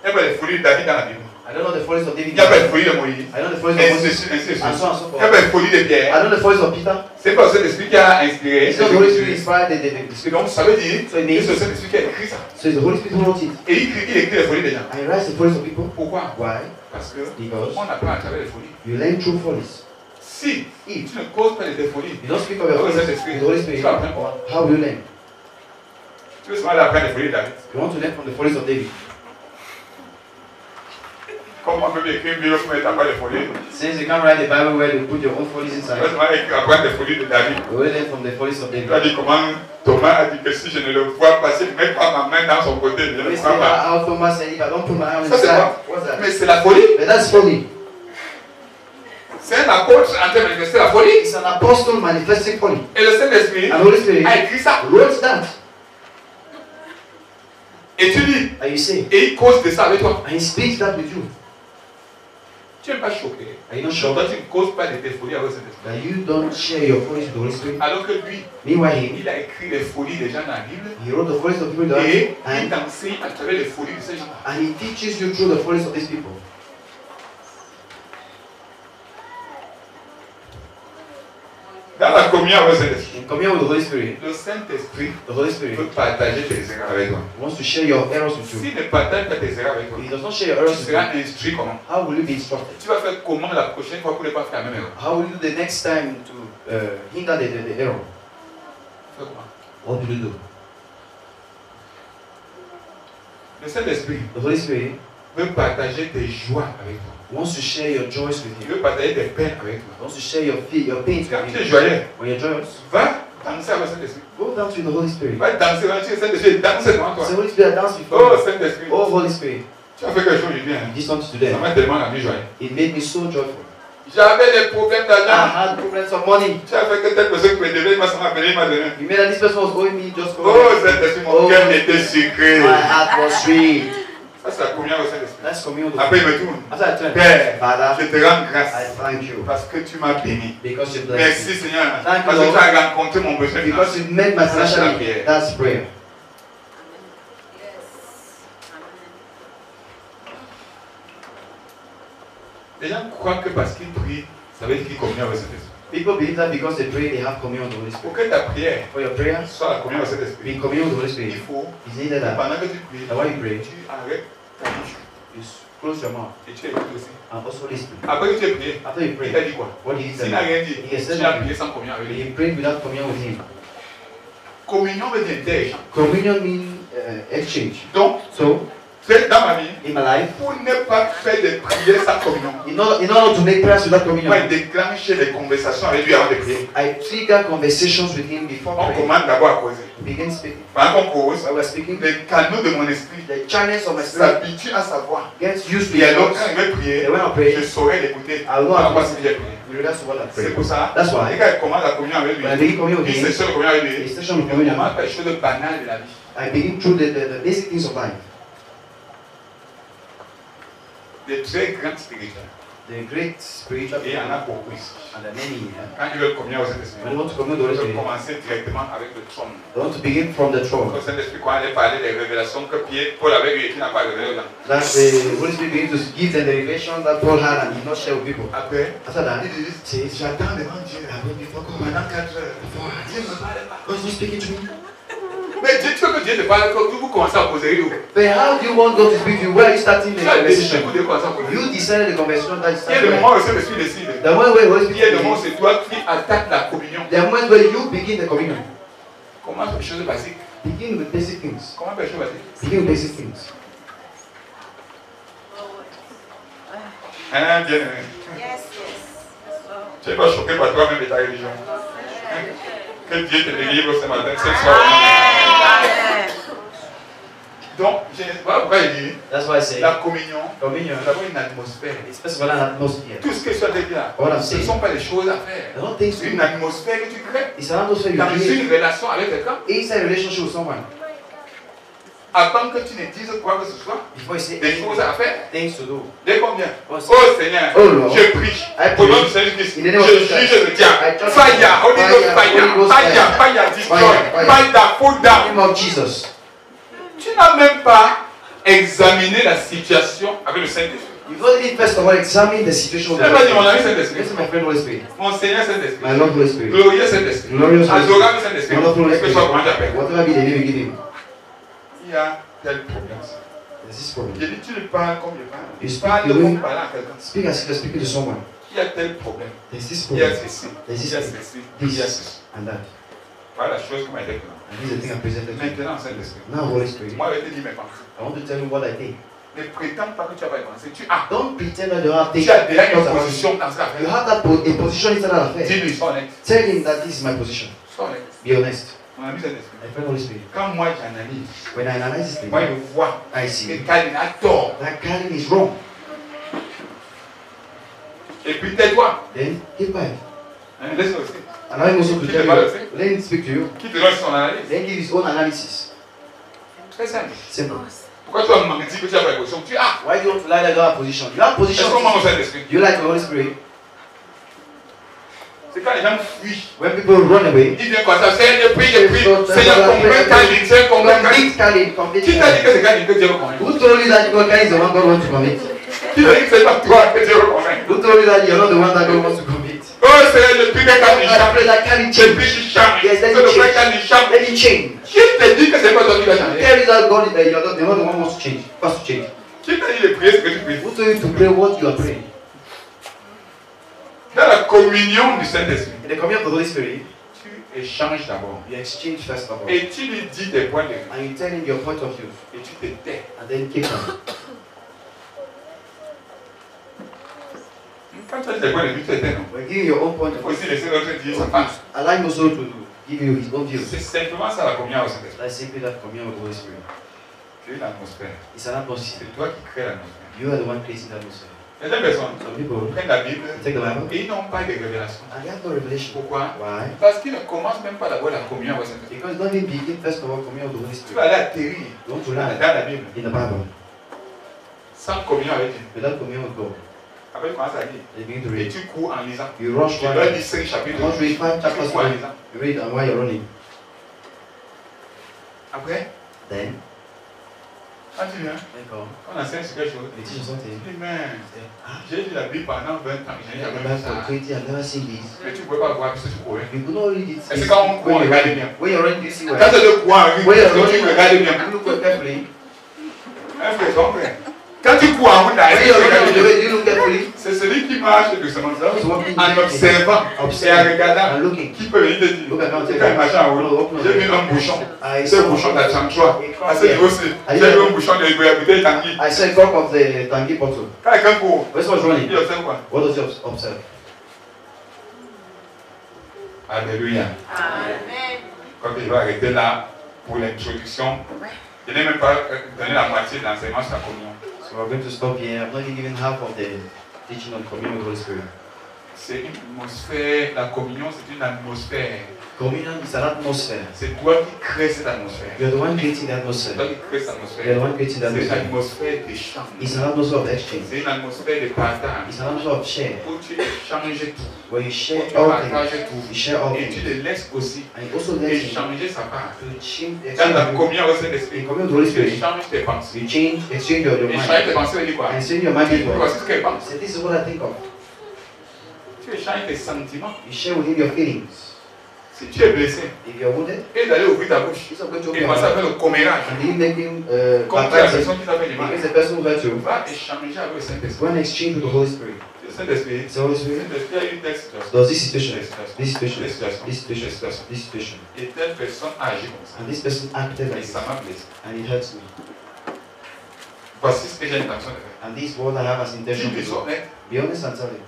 Il n'y a pas les folies de David dans la Bible. I don't know the follies of Il David. n'y a pas les folies de Moïse. I know the follies of Ainsi de Moses. suite, ainsi de And suite. so on and so Il n'y a forth. pas les folies de Pierre. I know the follies of Peter. C'est pas le Saint-Esprit qui a inspiré. It's not the Holy Spirit inspired the Et scripture. donc ça veut dire So it que means, c'est le Saint-Esprit qui a écrit ça. so it's the Holy Spirit who wrote it. Et il écrit les folies des gens. And he writes the follies of people. Pourquoi? Why? Parce que Because on apprend à travers les folies. you learn through follies. Si If tu ne causes pas de tes folies, you don't speak of your Oh, follies that's with the Spirit. the Holy Spirit, Tu vas apprendre quoi? how will you learn? Tu veux seulement aller apprendre les folies de David. You want to learn from the follies of David. Comment on peut écrire une Bible pour mettre à part les folies? Since you can't write the Bible where you put your own follies Tu veux inside, seulement apprendre les folies de David. you will learn from the follies of Tu as David. dit comment Thomas a dit que si je ne le vois pas, si je ne mets pas ma main dans son côté, je ne le We crois see pas. how Thomas said, if I don't put my arm Ça c'est inside, quoi? what's that? Mais c'est la folie. But that's folly. C'est un apôtre en train de manifester la folie. It's an apostle manifesting folly. Et le Saint-Esprit And Holy Spirit a écrit ça. wrote that. Et tu lis. And you say, Et il cause de ça avec toi. and he speaks that with you. Tu n'es pas choqué. Are you not Donc sure toi, tu ne causes pas de tes folies avec le Saint-Esprit. that you don't share your follies with the Holy Spirit? Alors que lui, Meanwhile, him, il a écrit les folies des gens dans la Bible. he wrote the follies of people down, Et il and t'enseigne à travers les folies de ces gens. and he teaches you through the follies of these people. Dans la communion avec le Saint-Esprit. In communion with the Holy Spirit, Le Saint-Esprit the Holy Spirit peut partager tes erreurs avec toi. wants to share your errors with you. S'il ne partage pas tes erreurs avec toi, If he does not share your tu errors with you, seras instruit comment? how will you be instructed? Tu vas faire comment la prochaine fois pour ne pas faire la même erreur? How will you do the next time to hinder the error? Fais comment? What will you do? Le Saint-Esprit The Holy Spirit veut partager tes joies avec toi. wants to share your joys with Il you. veut partager tes peines avec toi. Wants to share your pains Quand with tu es you. joyeux, When you're joyous, va danser avec le Saint-Esprit. go down to the Holy Spirit. Va danser, va tu es Saint-Esprit, danse devant toi. Say, Holy Spirit, dance before Oh you. Saint-Esprit, Oh, Holy Spirit, tu as fait quelque chose de bien. you did something Ça today. m'a tellement rendu joyeux. It made me so joyful. J'avais des problèmes I d'argent. had problems of money. Tu as fait que telle personne qui me devait, il m'a appelé, il m'a donné. You made that this person was owing me just Oh Saint-Esprit, mon cœur était sucré. My heart was sweet. Ça c'est la communion au Saint-Esprit. Let's commune with Après the il me tourne. After I turn, Père, Father, je te rends I grâce thank you parce que tu m'as béni. because you blessed Merci me. Seigneur, Thank parce you, que tu Lord. as rencontré mon besoin. Because you made my Ça, c'est la financial prière. need. That's prayer. Les gens croient que parce qu'ils prient, ça veut dire qu'ils communient avec le Saint-Esprit. People believe that because they pray, they have communion with the Holy Pour Spirit. que ta prière For your prayer, soit la communion avec le Saint-Esprit, be in communion with the Holy il Spirit. faut, It's needed that pendant que tu pries, while you pray, tu arrêtes ta bouche you close your mouth et tu écoutes aussi. and also listen. Après que tu aies prié, After you il t'a pray, dit quoi? what did he S'il say? n'a rien dit, He said tu as nothing. prié sans communion avec lui. You prayed without communion with him. Communion veut dire d'échange. Communion means exchange. Donc, So, c'est dans ma vie, in my life, pour ne pas faire des prières sans communion, in order to make prayers without communion, moi, déclencher des conversations avec lui avant de prier. I trigger conversations with him before On praying. commence d'abord à causer. Begin speaking. Pendant qu'on cause, While we're speaking, les canaux de mon esprit the channels of my spirit s'habituent à savoir. gets used to Et your alors, notes. quand il veut prier, And when I pray, je saurais l'écouter. I know Par how rapport à to ce qu'il a prié. with regards to what I C'est pray. pour ça. That's why Et quand il commence la communion avec lui, when I begin communion with il him, se seul communion avec lui, a session of il communion, commence par les choses banales de la vie. I begin through the basic things of life, Des très grandes spirituelles. the great spiritual Et il y en a things, beaucoup ici. and the many. Quand ils veulent communion au When Saint-Esprit, you want to commune with the ils Holy veulent Spirit, commencer directement avec le trône. they want to begin from the throne. Le Saint-Esprit, quand il parlait des révélations que Paul avait eues et qu'il n'a pas révélées aux gens. That the Holy Spirit begins to give them the revelation that Paul had and did not share with people. Après, After that, il dit, j'attends devant Dieu. Pendant 4 heures. Dieu ne me parle pas. God is not speaking to me. Mais Dieu, tu veux que Dieu te parle quand vous commencez à poser où? But how do you want God to speak to you? Where are you starting the Tu as décidé conversation? de commencer à poser. You decided the conversation that is Il y a des starting. moments où le Saint-Esprit décide. The one way Holy Il y a des Spirit moments où begins, c'est toi qui attaques la communion. there are moments where you begin the communion. Comment faire les choses basiques? Begin with basic things. Comment faire les choses basiques? Begin with basic things. Hein, bien aimé. Tu n'es pas choqué par toi-même et ta religion. Que Dieu te délivre ce matin, ce soir. Donc, voilà pourquoi il dit, That's why I say la communion, communion. nous avons une atmosphère. It's first of all an atmosphere. Tout ce que je suis en train de dire là, What I'm ce ne saying. sont pas des choses à faire. I don't think so. C'est une atmosphère que tu crées It's an atmosphere you dans create une relation avec quelqu'un. inside a relationship with someone. Avant que tu ne dises quoi que ce soit, Before you say des choses à faire. things to do. Dès combien? Oh, Oh Seigneur, Oh Lord. je prie. I Au nom pray. du Seigneur Christ, In the name of je Jesus Christ. juge le diable. I judge Fire, the Holy Ghost fire, fire, Holy Ghost fire, fire. fire, destroy, Fire, fire, pull In the down. name of Jesus. Tu n'as même pas examiné la situation avec le Saint-Esprit. You've already first of all examined the situation Tu of n'as pas dit mon the ami Holy Saint-Esprit, Spirit. This is my friend Holy Spirit. mon Seigneur Saint-Esprit, My Lord Holy Spirit. glorieux Saint-Esprit, Glorious Holy Spirit. adorable Saint-Esprit. Wonderful Holy Est-ce que tu vois comment Spirit. j'appelle? Whatever be the name you give him. Il y a tel problème. There's this problem. J'ai dit, tu lui parles comme je parle. You speak Parle the way- comme parler à quelqu'un. Speak as if you're speaking to someone. Il y a tel problème. There's this Il y a problem. ceci. There's Il y a this ceci. Il y a ceci. and that. Voilà la chose qui m'a été là. And this is the thing I presented to you. Maintenant, Saint-Esprit. Now, Holy Spirit, Moi, je vais te dire mes pensées. I want to tell you what I think. Ne prétends pas que tu as pas pensé. Tu as. Don't pretend that you have Tu as déjà une thoughts about it. position dans cette You affaire. have that a position inside that affair. Dis-lui, sois honnête. Tell him that this is my position. Sois honnête. Be honest. Mon ami Saint-Esprit. My friend Holy Spirit. Quand moi j'analyse, When I analyze this moi thing, je vois I que see Caline a tort. that Calvin is wrong. Et puis tais-toi. Then keep quiet. Hein, laisse-le aussi. Allow him also to Qui tell te parle you. aussi? Let him speak to you. Qui te donne son analyse? Then give his own analysis. Très simple. Simple. Pourquoi tu vas me mentir que tu as pas de position? Tu as. Why do you want to lie that you have a position? You have position. Est-ce qu'on ment au Saint-Esprit? You like the Holy Spirit. C'est quand les gens fuient. When people run away, Ils viennent comme ça. Seigneur, je prie, je prie. Seigneur, convainc Caline. Seigneur, convainc Caline. convict Calvin. Convict Qui t'a dit Calvin. que c'est Caline que Dieu veut convaincre? Who told you that Calvin is the one God wants to convict? Qui t'a dit que c'est pas toi que Dieu veut convaincre? Who told you that you're not the one that God wants to convict? Oh c'est le prix quand il change. Le prix qui change. C'est le prix quand il change. Let it change. Qui te dit que c'est pas toi qui vas changer? There is that God you're not the one wants to change. First to change. Qui t'a dit de prier ce que tu pries? Who told you to pray what you are praying? Dans la communion du Saint-Esprit, In the communion of the Holy Spirit, tu échanges d'abord. you exchange first of all. Et tu lui dis tes points de vue. And you tell him your point of view. Et tu te tais. And then keep on. Quand tu as dit tes points de vue, tu te tais, non? When giving your own point Il of faut view, aussi laisser l'autre dire sa part. allow him also to give you his own view. C'est simplement ça la communion au Saint-Esprit. That's simply that communion of the Holy Spirit. Tu es l'atmosphère. It's an atmosphere. C'est toi qui crée l'atmosphère. You are the one creating the atmosphere. Il y a des personnes Some people qui prennent la Bible take the Bible et ils n'ont pas de révélation. and they have no revelation. Pourquoi? Why? Parce qu'ils ne commencent même pas d'abord la communion au Saint-Esprit. Because don't even begin first of all communion of the Holy Tu Spirit. vas aller atterrir You want to dans learn la Bible in the Bible sans communion avec Dieu. without communion with God. Après, tu commences à lire. You begin to Et read. tu cours en lisant. You rush Tu one. dois lire 5 chapitres. You want to read 5 Tu chapters. cours en lisant. You read and while you're running. Après, Then, quand tu viens, come. on enseigne sur quelque chose. They teach you something. Tu dis, mais j'ai lu la Bible pendant 20 ans. Je n'ai Yeah, jamais vu for ça. 20, I've never seen this. Mais tu ne pouvais pas voir parce que tu courais. You could not read it. Est-ce que quand on court, on regarde bien? When you're running, do you see Quand where? tu es de courir en rue, When you're tu running, regardes bien. you look carefully. Un frère, ton frère. Quand tu cours en route, When tu you're regardes running, bien. do you look carefully? C'est celui qui marche doucement That was walking en observant et en regardant. and looking. Qui peut venir te dire? Look at how C'est quand il marche en route, j'ai vu un bouchon. I Ce saw, bouchon d'Achanchois. À ce niveau-ci, j'ai vu un bouchon de bouteille Tanguy. I saw a cup of the Tangi bottle. Quand quelqu'un court, When someone's running, il observe quoi? what does he observe? Alléluia. Amen. Quand il va arrêter là pour l'introduction, je n'ai même pas donné la moitié de l'enseignement sur la communion. So we're going to stop here. I'm not even giving half of the teaching on communion with the Holy Spirit. C'est une atmosphère, la communion c'est une atmosphère. Communion is an atmosphere. C'est toi qui crée cette atmosphère. You're the one creating the C'est atmosphere. toi qui crée cette You're atmosphère. the one creating the C'est une atmosphere. atmosphère d'échange. It's an atmosphere of exchange. C'est une atmosphère de partage. It's an atmosphere of share. Où tu échanges tout. Where you Où share tu all partages things. tout. You share all Et tu things. les laisses aussi And you also let him échanger sa part. to change, Dans la exchange communion au Saint-Esprit, in communion with the Holy tu Spirit. échanges tes pensées. You exchange your Échanger mind. tes pensées veut dire quoi? And exchange your mind with God. Voici ce qu'elle pense. So this is what I think of. Tu échanges tes sentiments. You share with him your feelings. Si tu es blessé, If you're wounded, et d'aller ouvrir ta bouche, he's not going to et open your commencer à mouth. faire le commérage. And you make him Comme tu as la baptize personne him. qui t'a fait du mal. Because the person who hurt you, Va échanger avec le Saint-Esprit. go and exchange with the Holy Spirit. Le Saint-Esprit, The Holy Spirit Saint-Esprit a une telle situation. does this situation, Des situations. this situation, Des situations. this situation, Des situations. this situation. Et telle personne agit comme ça. And this person acted Et like ça this. m'a blessé. And it hurts me. Voici ce que j'ai l'intention de faire. And this is what I have as intention Dis-lui to do. honnête. Be honest and tell him.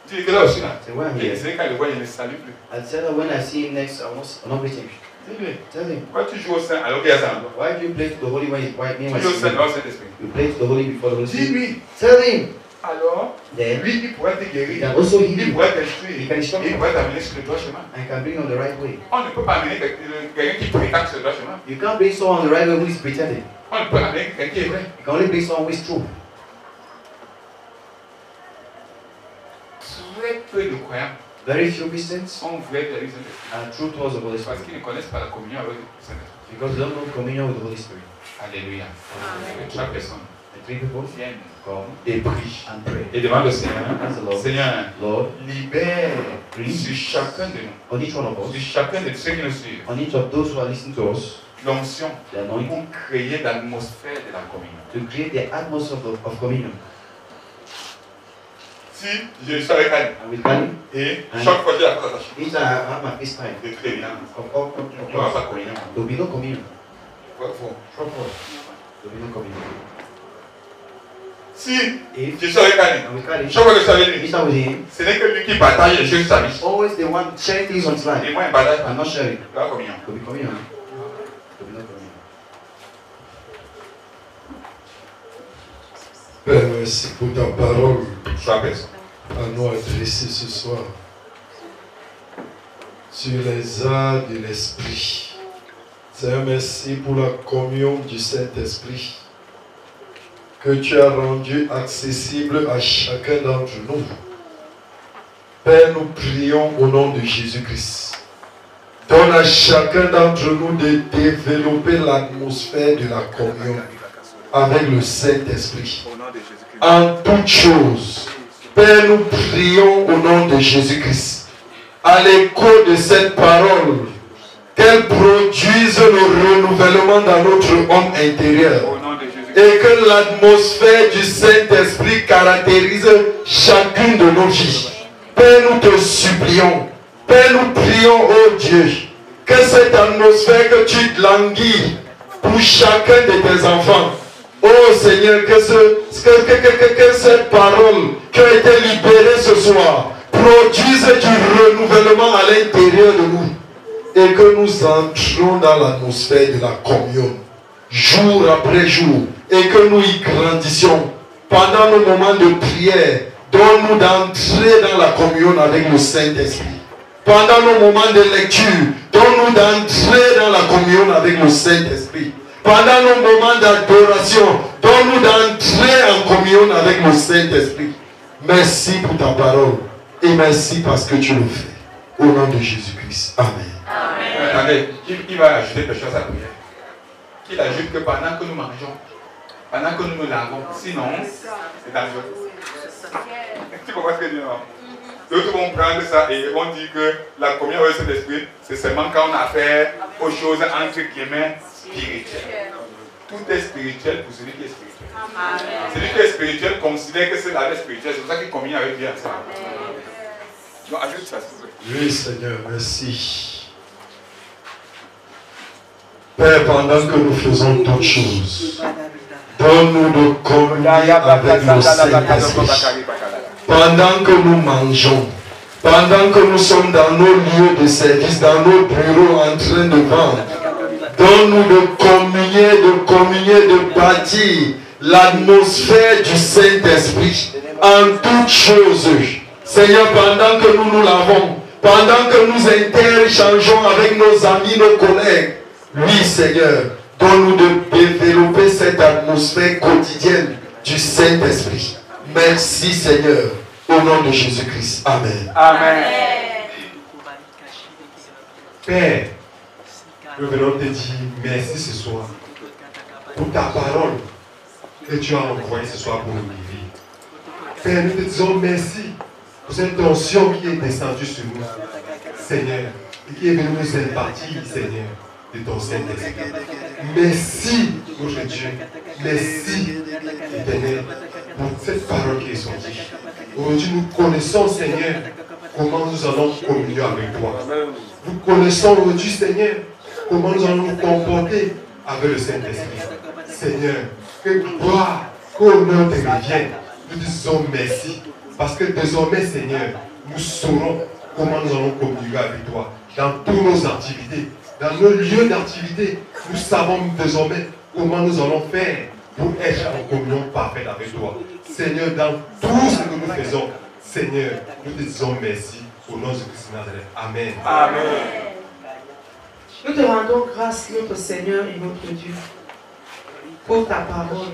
Dis-lui que là aussi là. Say, why I'm Et here. c'est quand il le voit, il ne salue plus. I'll tell her when I see him next, I will not greet him. Dis-lui. Tell him. Pourquoi tu joues au Saint alors qu'il y a ça? Why do you play to the Holy when he's white? Me Tu and my joues au Saint sister. devant le Saint-Esprit. You play to the Holy before the Holy Spirit. Dis-lui. Tell him. Alors, Then lui, il pourrait te he guérir. can also heal Il you pourrait t'instruire. He can instruct Il you. pourrait t'amener sur le droit chemin. and can bring you on the right way. On ne peut pas amener quelqu'un qui prétend sur le droit chemin. You can't bring someone on the right way who is pretending. On ne peut amener quelqu'un qui est vrai. You can only bring someone who is true. Très peu de croyants Very few Christians sont vrais de la vie Saint-Esprit. are true towards the Holy Parce Spirit qu'ils ne connaissent pas la communion avec le Saint-Esprit. because they don't know communion with the Holy Spirit. Alléluia. Amen. Que chaque personne The three people vienne come et prie. and pray. Et demande au Seigneur, Ask the Lord, Seigneur, Lord, libère Release. sur chacun de nous, on each one of sur us, chacun de ceux qui nous suivent, on each of those who are listening to us, l'onction the anointing pour créer l'atmosphère de la communion. to create the atmosphere of communion. Si je suis avec Anne And with Kali, et chaque fois que j'ai la phrase, each time I have my face time c'est très bien. of all Il n'y aura of pas us, de communion. there will be no communion. Faut- True for us. There will be no communion. Si If je suis avec Anne, and with Kali, chaque fois que je suis avec lui, each time with him, ce n'est que lui qui partage les choses de sa vie. always the one sharing things on his life Et moi, il partage and not sharing. la communion. There will be communion. There will be no communion. Père, merci pour ta parole Chaque personne. à nous adresser ce soir sur les arts de l'Esprit. Seigneur, merci pour la communion du Saint-Esprit que tu as rendu accessible à chacun d'entre nous. Père, nous prions au nom de Jésus-Christ. Donne à chacun d'entre nous de développer l'atmosphère de la communion avec le Saint-Esprit. Au nom de Jésus-Christ. En toutes choses, Père, nous prions au nom de Jésus-Christ. à l'écho de cette parole, qu'elle produise le renouvellement dans notre homme intérieur. Et que l'atmosphère du Saint-Esprit caractérise chacune de nos vies. Père, nous te supplions. Père, nous prions, oh Dieu, que cette atmosphère que tu languis pour chacun de tes enfants, oh Seigneur, que cette parole qui a été libérée ce soir produise du renouvellement à l'intérieur de nous. Et que nous entrons dans l'atmosphère de la communion, jour après jour, et que nous y grandissions. Pendant nos moments de prière, donne-nous d'entrer dans la communion avec le Saint-Esprit. Pendant nos moments de lecture, donne-nous d'entrer dans la communion avec le Saint-Esprit. Pendant nos moments d'adoration, donne-nous d'entrer en communion avec le Saint-Esprit. Merci pour ta parole et merci parce que tu le fais. Au nom de Jésus-Christ. Amen. Amen. Attendez, il va ajouter quelque chose à la prière. Qu'il ajoute que pendant que nous mangeons, pendant que nous nous lavons, sinon, c'est dangereux. Tu comprends ce que je dis, non? D'autres vont prendre ça et vont dire que la communion avec cet esprit, c'est seulement quand on a affaire aux choses entre guillemets spirituelles. Tout est spirituel pour celui qui est spirituel. Celui qui est spirituel considère que c'est la vie spirituelle. C'est pour ça qu'il communie avec Dieu ensemble. Donc ajoute ça, s'il vous plaît. Oui, Seigneur, merci. Père, pendant que nous faisons toutes choses, donne-nous de communier avec le Saint-Esprit. Pendant que nous mangeons, pendant que nous sommes dans nos lieux de service, dans nos bureaux en train de vendre, donne-nous de communier, de bâtir l'atmosphère du Saint-Esprit en toutes choses. Seigneur, pendant que nous nous lavons, pendant que nous interchangeons avec nos amis, nos collègues, oui Seigneur, donne-nous de développer cette atmosphère quotidienne du Saint-Esprit. Merci Seigneur, au nom de Jésus-Christ. Amen. Amen. Père, nous venons te dire merci ce soir pour ta parole que tu as envoyée ce soir pour nous vivre. Père, nous te disons merci pour cette onction qui est descendue sur nous, Seigneur, et qui est venue nous impartir, Seigneur, de ton Saint-Esprit. Merci, notre Dieu. Merci, Éternel, pour cette parole qui est sortie. Aujourd'hui, nous connaissons, Seigneur, comment nous allons communier avec toi. Nous connaissons aujourd'hui, Seigneur, comment nous allons nous comporter avec le Saint-Esprit. Seigneur, que gloire, qu'honneur te revienne. Nous te disons merci. Parce que désormais, Seigneur, nous saurons comment nous allons communier avec toi. Dans toutes nos activités, dans nos lieux d'activité, nous savons désormais comment nous allons faire pour être en communion parfaite avec toi. Seigneur, dans tout ce que nous faisons, Seigneur, nous te disons merci au nom de Christ Nazareth. Amen. Amen. Nous te rendons grâce, notre Seigneur et notre Dieu, pour ta parole.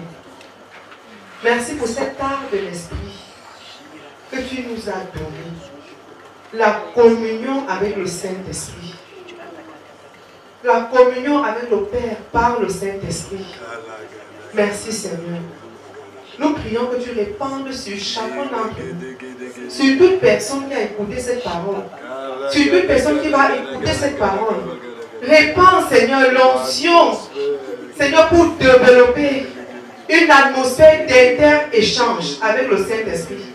Merci pour cet art de l'Esprit que tu nous as donné. La communion avec le Saint-Esprit. La communion avec le Père par le Saint-Esprit. Merci Seigneur. Nous prions que tu répandes sur chacun d'entre nous, sur toute personne qui a écouté cette parole, sur toute personne qui va écouter cette parole. Répands, Seigneur, l'onction, Seigneur, pour développer une atmosphère d'inter-échange avec le Saint-Esprit,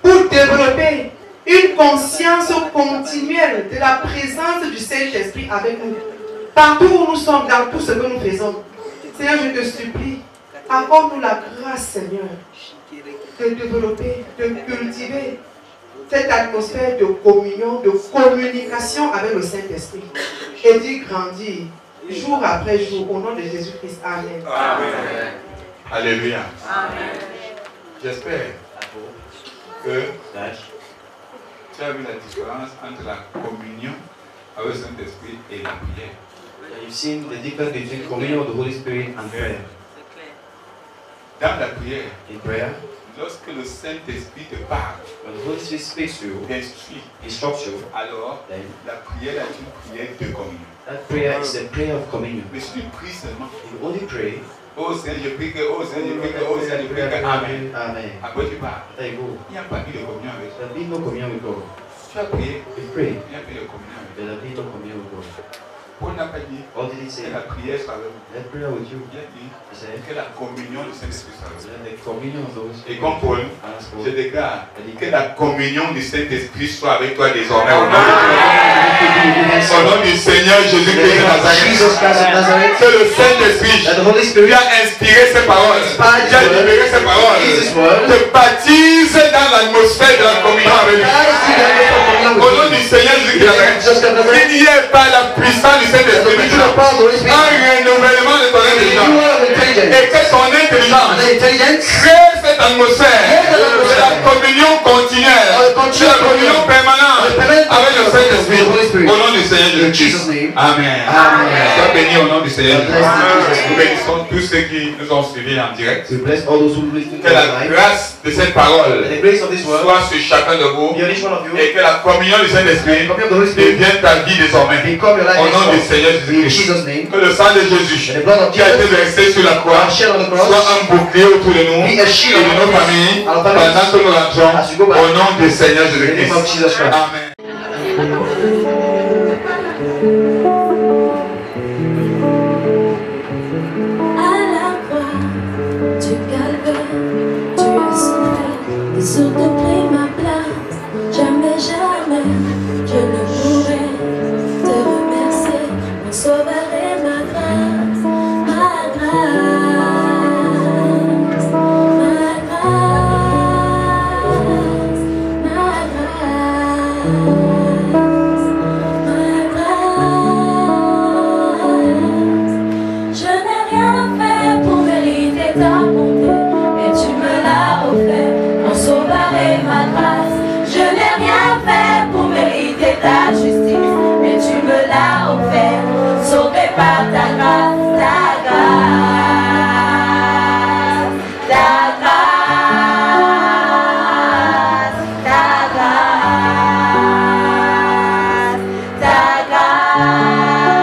pour développer une conscience continuelle de la présence du Saint-Esprit avec nous, partout où nous sommes, dans tout ce que nous faisons. Seigneur, je te supplie, accorde-nous la grâce, Seigneur, de développer, de cultiver cette atmosphère de communion, de communication avec le Saint-Esprit et d'y grandir jour après jour au nom de Jésus-Christ. Amen. Amen. Alléluia. Amen. J'espère que tu as vu la différence entre la communion avec le Saint-Esprit et la prière. You've seen the difference between communion with the Holy Spirit and prayer. Dans la prière, In prayer, lorsque le Saint-Esprit te parle, when the Holy Spirit speaks to you, t'instruit, instructs you, alors then la prière est une prière de communion. that prayer is a prayer of communion. Mais si tu pries seulement, If you only pray, oh Seigneur, je prie que, oh Seigneur, je prie que, oh Seigneur, je prie que, Amen. Amen. Après tu pars. There you go. Il n'y a pas eu de communion avec toi. There'll be no communion with God. Tu as prié. We pray. Il a pris le communion. There's a little communion with God. Paul n'a pas dit What did he que say? la prière soit avec vous. Let prayer with you. Il a dit He said, que la communion du Saint-Esprit soit avec vous. let the communion of those Et comme Paul, as for je déclare que la communion du Saint-Esprit soit avec toi désormais au nom du Seigneur Jésus-Christ de Nazareth. Jesus Christ of Nazareth. Que le Saint-Esprit That the Holy lui Spirit a inspiré ces paroles, Inspired qui a his word. libéré ces paroles, Jesus' word. te baptise dans l'atmosphère de la communion avec lui. Au nom du Seigneur Jésus-Christ de Nazareth. Qu'il n'y ait pas la puissance du Saint-Esprit, un renouvellement de ton intelligence. Et que ton intelligence crée cette atmosphère de la communion continuelle, de la communion permanente avec le Saint-Esprit. Au nom du Seigneur Jésus-Christ. Amen. Sois béni au nom du Seigneur Jésus-Christ. Nous bénissons tous ceux qui nous ont suivis en direct. We bless all those who listen to Que la us grâce de cette parole and the grace of this word soit sur chacun de vous be on each one of you. et que la communion du Saint-Esprit Communion of the Holy Spirit devienne ta vie désormais. become your life Au nom du henceforth. Seigneur In Jésus-Christ. Jesus' name. Que le sang de Jésus And the blood of qui a été Jesus versé sur la croix shed on the cross soit un bouclier autour de nous be a et shield de nos familles our families. pendant que nous rentrons As we go back. au nom du Seigneur In the name Jésus-Christ. of Jesus Christ. Amen. À la croix du calvaire, tu as souffert, les autres ont pris ma place. Jamais, jamais, je ne pourrai te remercier, mon sauveur et ma grâce, ma grâce, ma grâce, ma grâce, ma grâce. Je n'ai rien fait pour mériter ta bonté, mais tu me l'as offert, mon sauveur et ma grâce. Je n'ai rien fait pour mériter ta justice, mais tu me l'as offert, sauvé par ta grâce, ta grâce, ta grâce, ta grâce, ta grâce.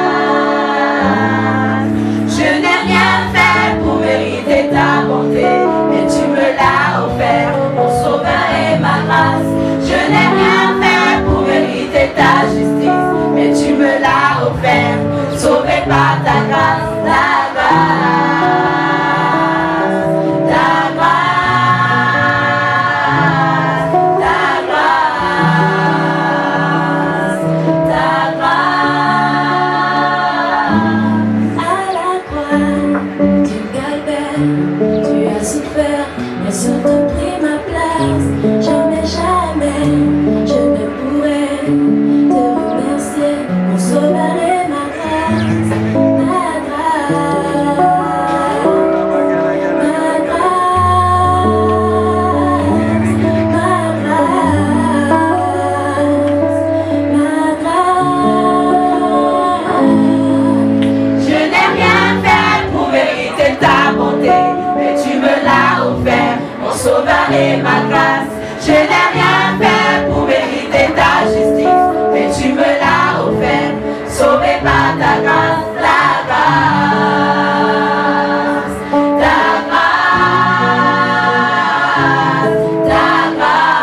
Je n'ai rien fait pour mériter ta bonté, mais tu me l'as offert, mon sauveur et ma grâce. Je n'ai rien fait pour mériter ta justice, mais tu me l'as offert, sauvé par ta grâce, ta grâce, ta grâce, ta grâce, ta grâce. À la croix du calvaire, tu as souffert, mais surtout pris ma place. Jamais, jamais, je ne pourrai te remercier, mon sauveur et ma grâce, ma grâce, ma grâce, ma grâce, ma grâce. Je n'ai rien fait pour mériter ta bonté, mais tu me l'as offert, mon sauveur et ma grâce. Je n'ai rien fait pour mériter ta justice, mais tu me l'as offert, sauvé par ta grâce, ta grâce, ta grâce, ta grâce,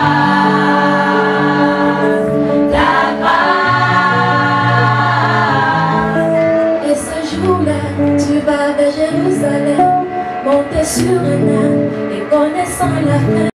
ta grâce. Et ce jour-là, tu vas vers Jérusalem, monter sur un âne et connaissant la fin.